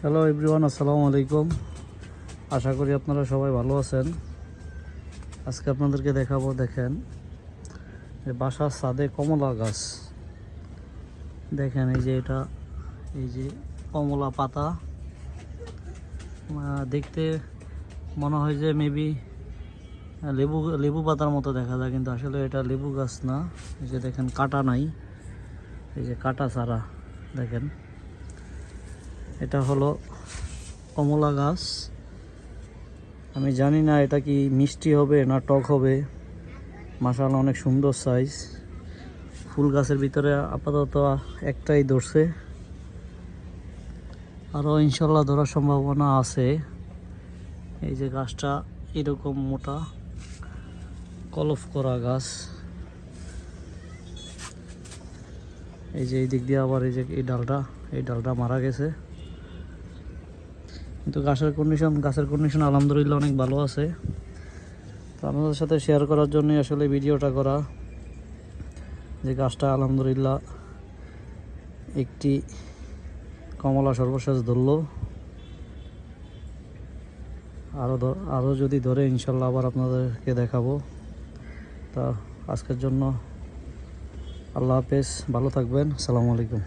Hello everyone, আসসালামু আলাইকুম। আশা করি আপনারা সবাই ভালো আছেন। আজকে আপনাদেরকে দেখাবো, দেখেন যে বাসার ছাদে কমলা গাছ। দেখেন এই যে এটা, এই যে কমলা পাতা। দেখতে মনে হয় যে মেবি লেবু লেবু পাতার মতো দেখা যায়, কিন্তু আসলে এটা লেবু গাছ না। এই যে দেখেন কাটা নাই, এই যে কাটা ছাড়া। দেখেন এটা হলো কমলা গাছ। আমি জানি না এটা কি মিষ্টি হবে না টক হবে। মাশাআল্লাহ অনেক সুন্দর সাইজ। ফুল গাছের ভিতরে আপাতত একটাই ধরছে, আরও ইনশাল্লাহ ধরার সম্ভাবনা আছে। এই যে গাছটা এরকম মোটা কলফ করা গাছ। এই যে এই দিক দিয়ে আবার এই যে এই ডালটা মারা গেছে, কিন্তু গাছের কন্ডিশন আলহামদুলিল্লাহ অনেক ভালো আছে। তো আপনাদের সাথে শেয়ার করার জন্যই আসলে ভিডিওটা করা, যে গাছটা আলহামদুলিল্লাহ একটি কমলা সর্বশেষ ধরলো। আরও যদি ধরে ইনশাল্লাহ আবার আপনাদেরকে দেখাবো। তা আজকের জন্য আল্লাহ হাফেজ, ভালো থাকবেন, আসসালামু আলাইকুম।